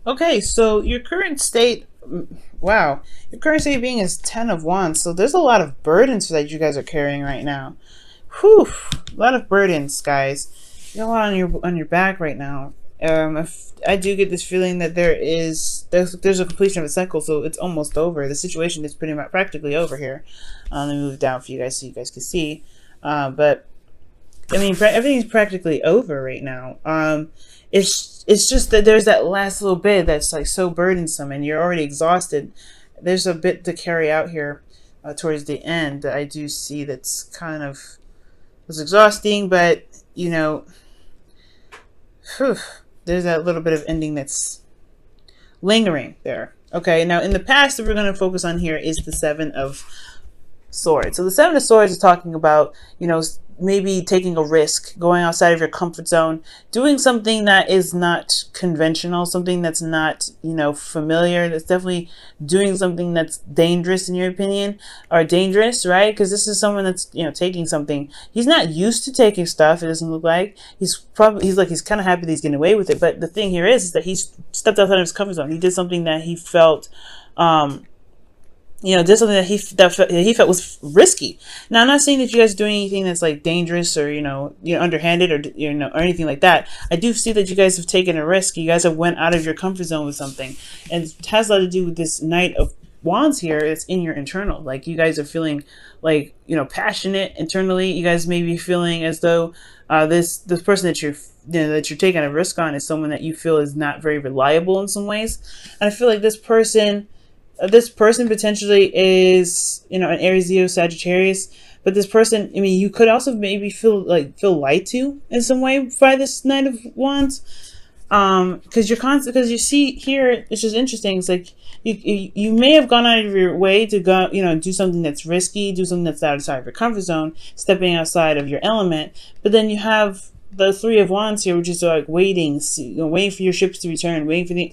Okay, so your current state, wow, your current state being is 10 of Wands. So there's a lot of burdens that you guys are carrying right now. Whew, a lot of burdens, guys. You got a lot on your back right now. If I do get this feeling that there's a completion of a cycle, so it's almost over. The situation is pretty much practically over here. Let me move down for you guys so you guys can see. But I mean, everything's practically over right now. It's just that there's that last little bit that's like so burdensome, and you're already exhausted. There's a bit to carry out here towards the end that I do see that's kind of was exhausting, but you know, whew, there's that little bit of ending that's lingering there. Okay, now in the past that we're going to focus on here is the Seven of Swords. So the Seven of Swords is talking about, maybe taking a risk, going outside of your comfort zone, doing something that is not conventional, something that's not, familiar. That's definitely doing something that's dangerous in your opinion, or dangerous, right? Because this is someone that's, taking something. He's not used to taking stuff. It doesn't look like he's kind of happy that he's getting away with it. But the thing here is that he's stepped outside of his comfort zone. He did something that he felt, did something that he felt was risky. Now, I'm not saying that you guys are doing anything that's like dangerous or underhanded or anything like that. I do see that you guys have taken a risk. You guys have went out of your comfort zone with something, and it has a lot to do with this Knight of Wands here. It's in your internal. Like you guys are feeling like passionate internally. You guys may be feeling as though this person that you're taking a risk on is someone that you feel is not very reliable in some ways. And I feel like this person potentially is, an Aries, Leo, Sagittarius. But this person, I mean, you could also maybe feel lied to in some way by this Knight of Wands. Because you see here, it's just interesting. It's like you may have gone out of your way to go, do something that's risky, do something that's outside of your comfort zone, stepping outside of your element. But then you have the Three of Wands here, which is like waiting for your ships to return, waiting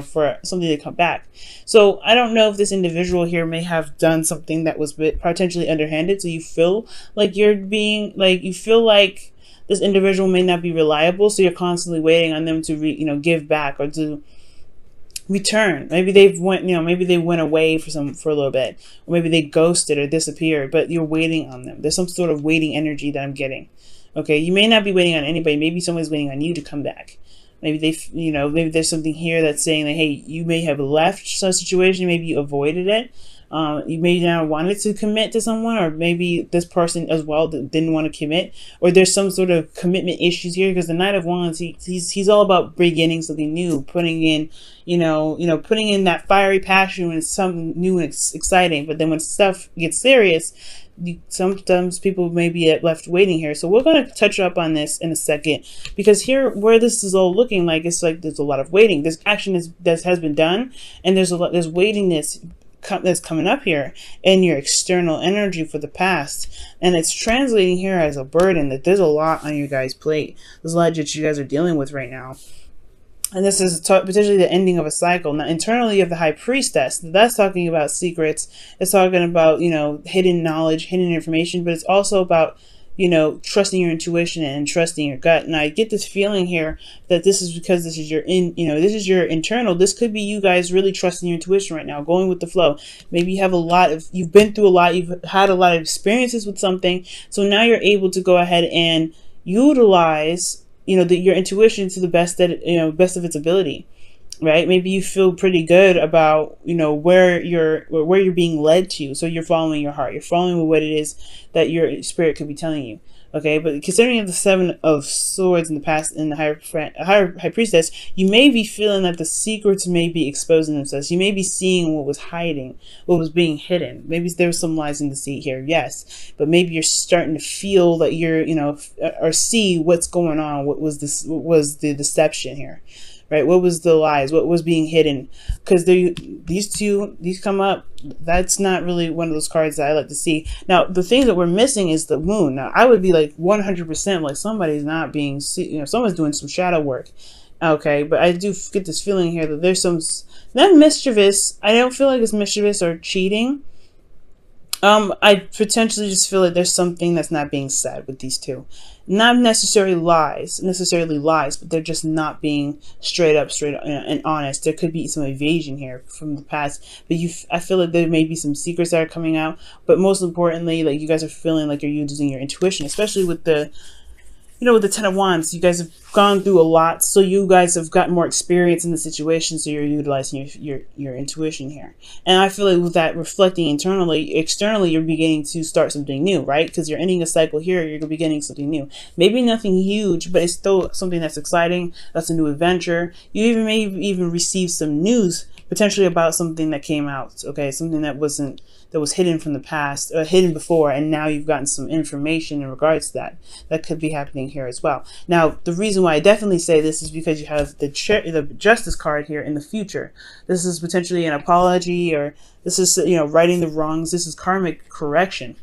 for something to come back. So I don't know if this individual here may have done something that was potentially underhanded. So you feel like you feel like this individual may not be reliable. So you're constantly waiting on them to give back or to return. Maybe they went away for a little bit, or maybe they ghosted or disappeared. But you're waiting on them. There's some sort of waiting energy that I'm getting. Okay, you may not be waiting on anybody. Maybe someone's waiting on you to come back. Maybe maybe there's something here that's saying that, hey, you may have left some situation. Maybe you avoided it. You may not wanted to commit to someone, or maybe this person as well didn't want to commit, or there's some sort of commitment issues here. Because the Knight of Wands, he's all about beginning something new, putting in that fiery passion when it's something new and exciting. But then when stuff gets serious, sometimes people may be left waiting here. So we're going to touch up on this in a second, because here where this is all looking like, it's like there's a lot of waiting. This action has been done, and there's waitingness that's coming up here in your external energy for the past, and it's translating here as a burden. That there's a lot on your guys' plate. There's a lot that you guys are dealing with right now. And this is potentially the ending of a cycle. Now, internally, you have the High Priestess. That's talking about secrets. It's talking about, hidden knowledge, hidden information. But it's also about, trusting your intuition and trusting your gut. And I get this feeling here that this is because this is your internal. This could be you guys really trusting your intuition right now, going with the flow. Maybe you have you've been through a lot. You've had a lot of experiences with something. So now you're able to go ahead and utilize your intuition to the best of its ability, right? Maybe you feel pretty good about where you're being led to, so you're following your heart, you're following what it is that your spirit could be telling you. Okay, but considering the Seven of Swords in the past and the High Priestess, you may be feeling that the secrets may be exposing themselves. You may be seeing what was hiding, what was being hidden. Maybe there was some lies in the sea here, yes, but maybe you're starting to feel that or see what's going on. What was the deception here? Right? What was the lies? What was being hidden? Because these come up. That's not really one of those cards that I like to see. Now, the thing that we're missing is the Moon. Now, I would be like 100% like somebody's not being, someone's doing some shadow work. Okay, but I do get this feeling here that there's not mischievous. I don't feel like it's mischievous or cheating. I potentially just feel like there's something that's not being said with these two. Not necessarily lies, but they're just not being straight up, and honest. There could be some evasion here from the past, but I feel like there may be some secrets that are coming out. But most importantly, like you guys are feeling like you're using your intuition, especially with the with the Ten of Wands. You guys have gone through a lot, so you guys have gotten more experience in the situation, so you're utilizing your intuition here. And I feel like with that reflecting internally, externally, you're beginning to start something new, right? Because you're ending a cycle here, you're beginning something new. Maybe nothing huge, but it's still something that's exciting. That's a new adventure. You may even receive some news potentially about something that came out, okay? Something that was hidden from the past, hidden before, and now you've gotten some information in regards to that. That could be happening here as well. Now, the reason why I definitely say this is because you have the Justice card here in the future. This is potentially an apology, or this is righting the wrongs. This is karmic correction.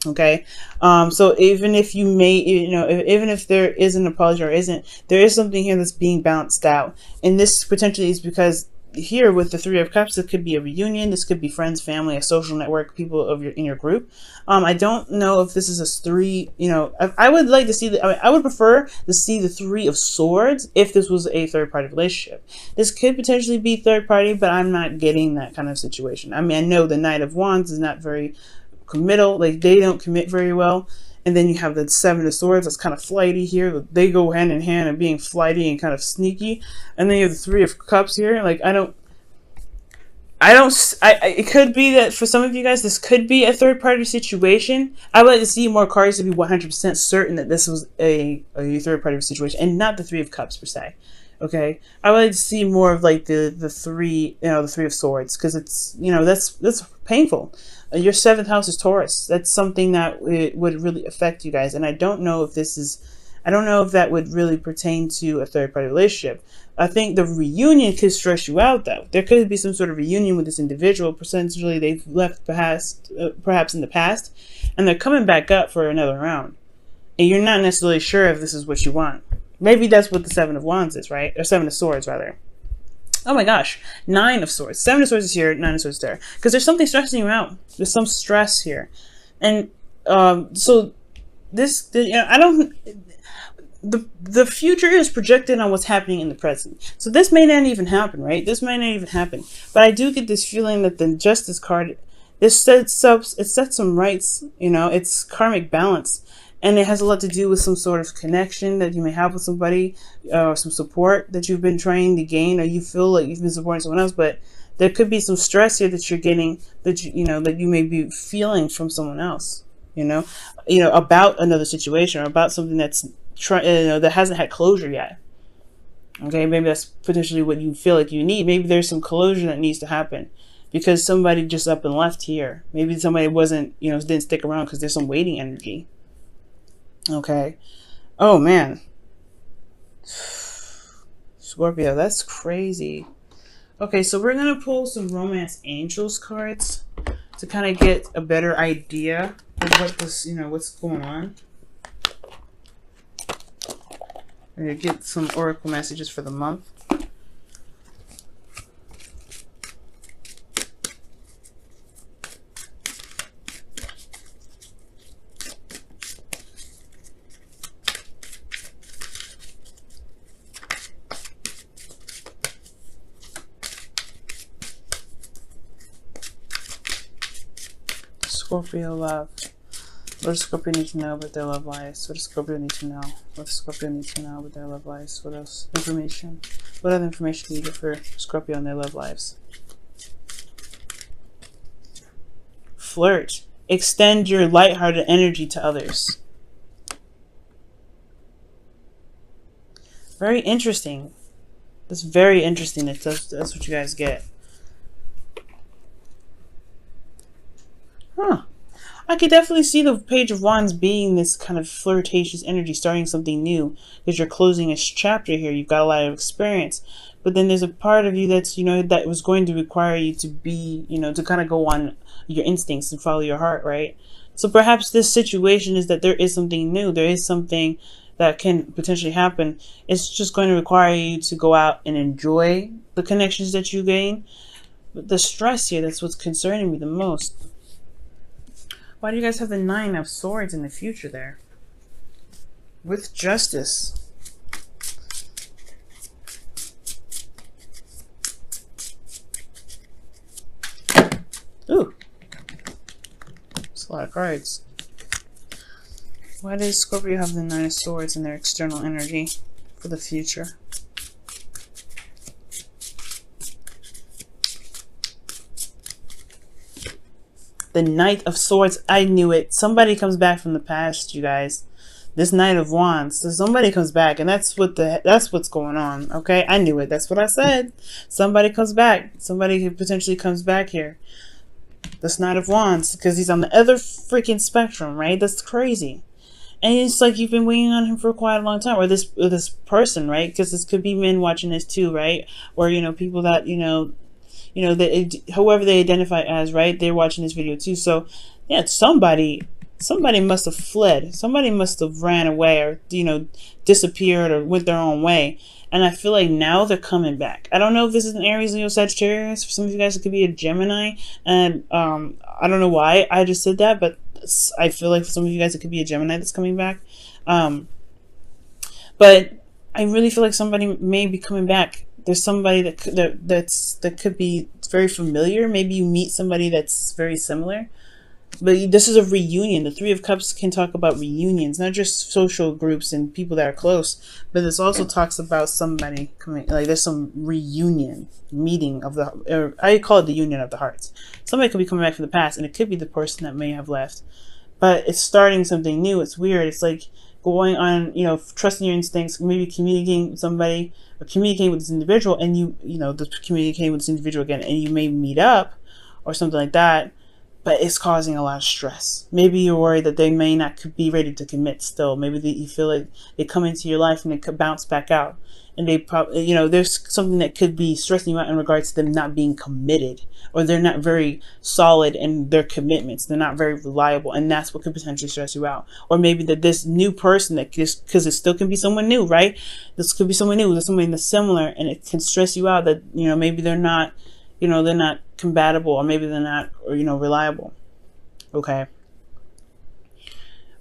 Okay, so even if you may, even if there is an apology or isn't, there is something here that's being balanced out, and this potentially is because here with the Three of Cups, it could be a reunion. This could be friends, family, a social network, people of in your group. I don't know if this is a three. I would like to see I would prefer to see the Three of Swords if this was a third party relationship. This could potentially be third party, but I'm not getting that kind of situation. I mean, I know the Knight of Wands is not very committal. Like, they don't commit very well. And then you have the Seven of Swords that's kind of flighty here. They go hand in hand and being flighty and kind of sneaky. And then you have the Three of Cups here. Like, it could be that for some of you guys, this could be a third party situation. I would like to see more cards to be 100% certain that this was a third party situation and not the Three of Cups per se. Okay, I would like to see more of like the three, the Three of Swords, because it's, that's painful. Your seventh house is Taurus. That's something that would really affect you guys, and I don't know if that would really pertain to a third party relationship. I think the reunion could stress you out, though. There could be some sort of reunion with this individual. Potentially they've left perhaps in the past, and they're coming back up for another round, and you're not necessarily sure if this is what you want. Maybe that's what the Seven of Wands is, right? Or Seven of Swords, rather. Oh my gosh, Nine of Swords. Seven of Swords is here, Nine of Swords is there. Because there's something stressing you out. There's some stress here. And so this, I don't... The future is projected on what's happening in the present. So this may not even happen, right? This may not even happen. But I do get this feeling that the Justice card, it sets some rights, it's karmic balance. And it has a lot to do with some sort of connection that you may have with somebody, or some support that you've been trying to gain, or you feel like you've been supporting someone else, but there could be some stress here that you're getting, that that you may be feeling from someone else, about another situation, or about something that's that hasn't had closure yet. Okay, maybe that's potentially what you feel like you need. Maybe there's some closure that needs to happen because somebody just up and left here. Maybe somebody didn't stick around because there's some waiting energy. Okay. Oh man. Scorpio, that's crazy. Okay, so we're gonna pull some Romance Angels cards to kind of get a better idea of what's going on. I'm gonna get some oracle messages for the month. Scorpio love. What does Scorpio need to know about their love lives? What does Scorpio need to know? What does Scorpio need to know about their love lives? What else? Information. What other information do you get for Scorpio and their love lives? Flirt. Extend your lighthearted energy to others. Very interesting. That's very interesting. That's what you guys get. Huh. I could definitely see the Page of Wands being this kind of flirtatious energy, starting something new, because you're closing a chapter here. You've got a lot of experience, but then there's a part of you that's, that was going to require you to be, to kind of go on your instincts and follow your heart, right? So perhaps this situation is that there is something new. There is something that can potentially happen. It's just going to require you to go out and enjoy the connections that you gain. But the stress here, that's what's concerning me the most. Why do you guys have the Nine of Swords in the future there? With Justice. Ooh. That's a lot of cards. Why does Scorpio have the Nine of Swords in their external energy for the future? The Knight of Swords. I knew it. Somebody comes back from the past, you guys. This Knight of Wands. So somebody comes back, and that's what's going on. Okay, I knew it. That's what I said. Somebody comes back. Somebody who potentially comes back here. This Knight of Wands, because he's on the other freaking spectrum, right? That's crazy. And it's like you've been waiting on him for quite a long time, or this person, right? Because this could be men watching this too, right? Or people that that whoever they identify as, right? They're watching this video too. So yeah, somebody must have fled. Somebody must have ran away, or disappeared, or went their own way. And I feel like now they're coming back. I don't know if this is an Aries, Leo, Sagittarius. For some of you guys, it could be a Gemini. And I don't know why I just said that, but I feel like for some of you guys, it could be a Gemini that's coming back. But I really feel like somebody may be coming back. There's somebody that could be very familiar. Maybe you meet somebody that's very similar. But this is a reunion. The Three of Cups can talk about reunions, not just social groups and people that are close, but this also talks about somebody coming, like there's some reunion, meeting of the, or I call it the union of the hearts. Somebody could be coming back from the past, and it could be the person that may have left, but it's starting something new. It's weird. It's like going on, trusting your instincts, maybe communicating with somebody, or communicating with this individual, and communicating with this individual again, and you may meet up or something like that. But it's causing a lot of stress. Maybe you're worried that they may not be ready to commit still. Maybe you feel like they come into your life and they could bounce back out. And they probably, there's something that could be stressing you out in regards to them not being committed. Or they're not very solid in their commitments. They're not very reliable. And that's what could potentially stress you out. Or maybe that this new person, because it still can be someone new, right? This could be someone new. There's somebody that's similar. And it can stress you out that, maybe they're not they're not compatible, or maybe they're not, reliable. Okay.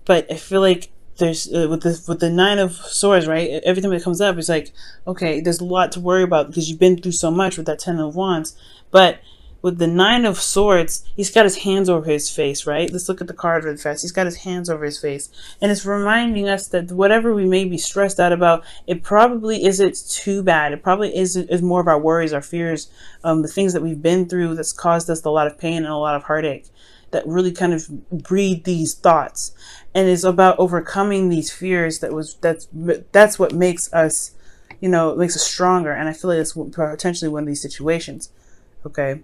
But I feel like there's, with the Nine of Swords, right? Every time it comes up, it's like, okay, there's a lot to worry about because you've been through so much with that Ten of Wands. But with the Nine of Swords, he's got his hands over his face, right? Let's look at the card really fast. He's got his hands over his face. And it's reminding us that whatever we may be stressed out about, it probably isn't too bad. It probably is more of our worries, our fears, the things that we've been through that's caused us a lot of pain and a lot of heartache that really kind of breed these thoughts. And it's about overcoming these fears. That's what makes us, makes us stronger. And I feel like it's potentially one of these situations. Okay.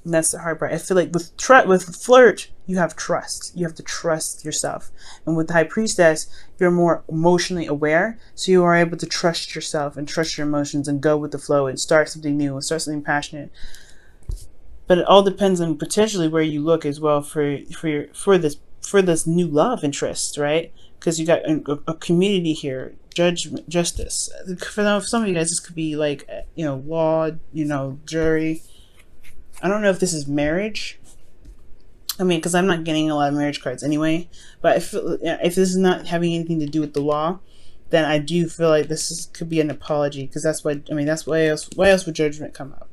And that's the hard part. I feel like with flirt, you have trust. You have to trust yourself. And with the High Priestess, you're more emotionally aware. So you are able to trust yourself and trust your emotions and go with the flow and start something new and start something passionate. But it all depends on potentially where you look as well for this new love interest, right? Because you got a community here, justice. For some of you guys, this could be like law, jury. I don't know if this is marriage. I mean, because I'm not getting a lot of marriage cards anyway. But if this is not having anything to do with the law, then I do feel like could be an apology. Because that's why else would judgment come up?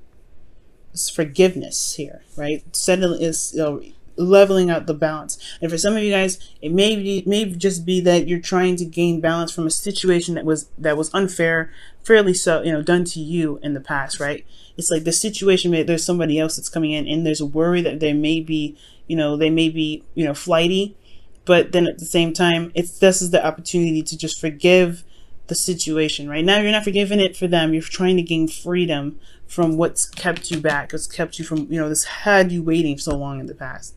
It's forgiveness here, right? Settling is leveling out the balance. And for some of you guys, it may just be that you're trying to gain balance from a situation that was unfair, fairly so, done to you in the past, right? It's like the situation, there's somebody else that's coming in, and there's a worry that they may be flighty, but then at the same time, this is the opportunity to just forgive the situation. Right now, you're not forgiving it for them. You're trying to gain freedom from what's kept you back, what's kept you from, this had you waiting so long in the past.